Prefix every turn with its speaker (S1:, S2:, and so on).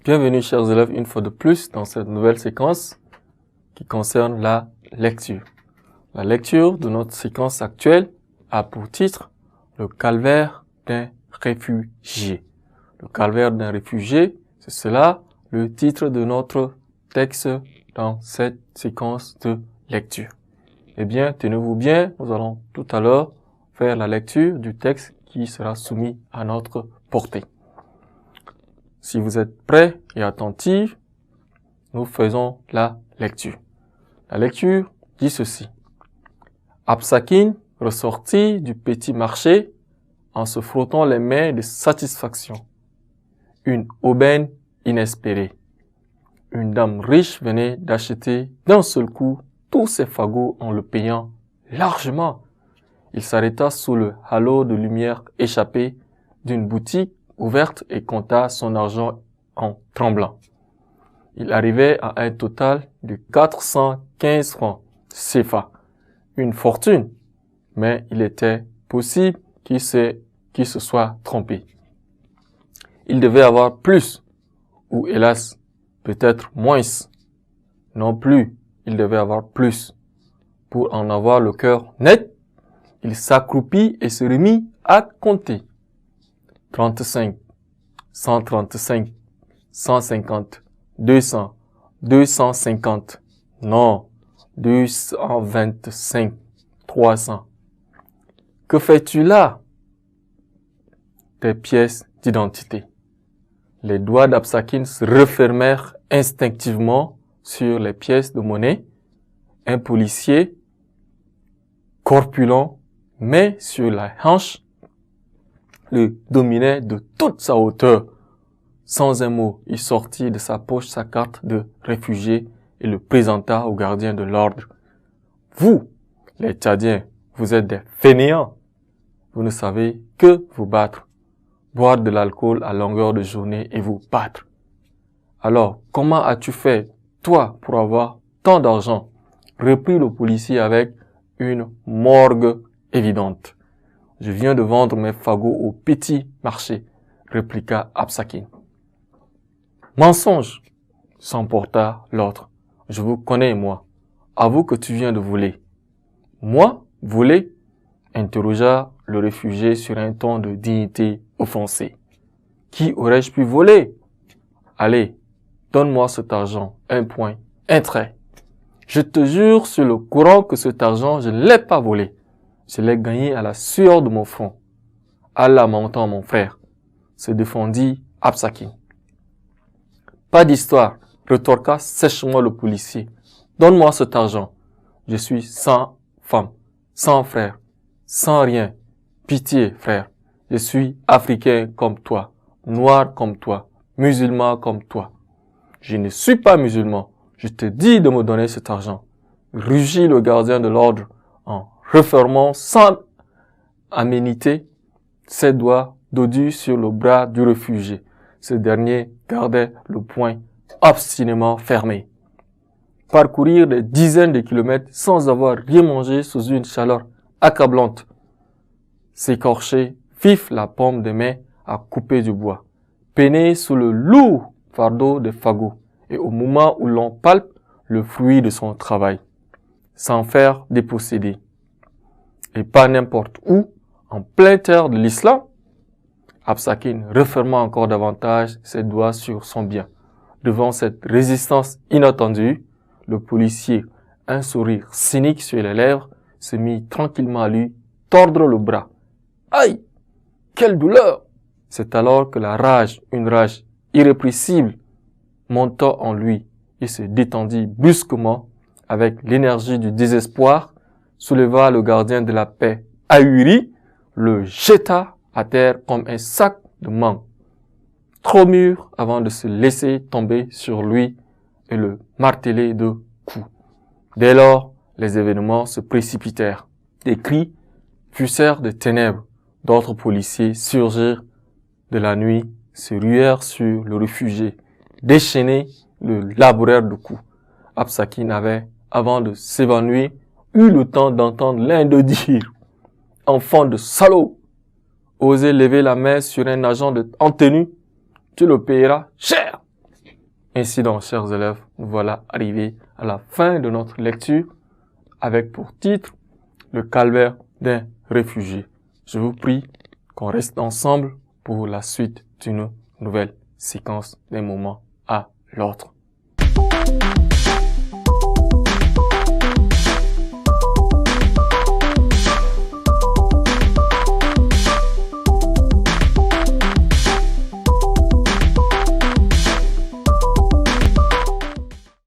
S1: Bienvenue chers élèves une fois de plus dans cette nouvelle séquence qui concerne la lecture. La lecture de notre séquence actuelle a pour titre le calvaire d'un réfugié. Le calvaire d'un réfugié, c'est cela le titre de notre texte dans cette séquence de lecture. Eh bien, tenez-vous bien, nous allons tout à l'heure faire la lecture du texte qui sera soumis à notre portée. Si vous êtes prêts et attentifs, nous faisons la lecture. La lecture dit ceci. Absakin ressortit du petit marché en se frottant les mains de satisfaction. Une aubaine inespérée. Une dame riche venait d'acheter d'un seul coup tous ses fagots en le payant largement. Il s'arrêta sous le halo de lumière échappée d'une boutique ouverte et compta son argent en tremblant. Il arrivait à un total de 415 francs CFA. Une fortune, mais il était possible qu'il se soit trompé. Il devait avoir plus, ou hélas, peut-être moins. Non plus, il devait avoir plus. Pour en avoir le cœur net, il s'accroupit et se remit à compter. 35, 135, 150, 200, 250, non, 225, 300. Que fais-tu là? Tes pièces d'identité. Les doigts d'Absakin se refermèrent instinctivement sur les pièces de monnaie. Un policier, corpulent, mais sur la hanche, le dominait de toute sa hauteur. Sans un mot, il sortit de sa poche sa carte de réfugié et le présenta au gardien de l'ordre. Vous, les Tchadiens, vous êtes des fainéants. Vous ne savez que vous battre, boire de l'alcool à longueur de journée et vous battre. Alors, comment as-tu fait, toi, pour avoir tant d'argent? Reprit le policier avec une morgue évidente. Je viens de vendre mes fagots au petit marché, répliqua Absakin. Mensonge, s'emporta l'autre. Je vous connais, moi. Avoue que tu viens de voler. Moi, voler? Interrogea le réfugié sur un ton de dignité offensée. Qui aurais-je pu voler? Allez, donne-moi cet argent, un point, un trait. Je te jure sur le courant que cet argent, je ne l'ai pas volé. Je l'ai gagné à la sueur de mon front. Allah m'entend, mon frère, se défendit Absakin. Pas d'histoire, retorqua sèchement le policier. Donne-moi cet argent. Je suis sans femme, sans frère, sans rien. Pitié, frère. Je suis africain comme toi, noir comme toi, musulman comme toi. Je ne suis pas musulman. Je te dis de me donner cet argent. Rugit le gardien de l'ordre en refermant sans aménité ses doigts dodus sur le bras du réfugié. Ce dernier gardait le poing obstinément fermé. Parcourir des dizaines de kilomètres sans avoir rien mangé sous une chaleur accablante. S'écorcher vif la paume des mains à couper du bois. Peiner sous le lourd fardeau de fagots. Et au moment où l'on palpe le fruit de son travail. S'en faire déposséder. Et pas n'importe où, en plein terre de l'islam, Absakin referma encore davantage ses doigts sur son bien. Devant cette résistance inattendue, le policier, un sourire cynique sur les lèvres, se mit tranquillement à lui tordre le bras. Aïe! Quelle douleur! C'est alors que la rage, une rage irrépressible, monta en lui. Il se détendit brusquement, avec l'énergie du désespoir, souleva le gardien de la paix ahuri, le jeta à terre comme un sac de mangue, trop mûr avant de se laisser tomber sur lui et le marteler de coups. Dès lors, les événements se précipitèrent. Des cris poussèrent des ténèbres. D'autres policiers surgirent de la nuit, se ruèrent sur le réfugié, déchaînés, le labourèrent de coups. Absakin avait, avant de s'évanouir, eu le temps d'entendre l'un d'eux dire « Enfant de salaud ! Oser lever la main sur un agent en tenue, tu le payeras cher !» Ainsi donc, chers élèves, nous voilà arrivés à la fin de notre lecture avec pour titre le calvaire d'un réfugié. Je vous prie qu'on reste ensemble pour la suite d'une nouvelle séquence d'un moment à l'autre.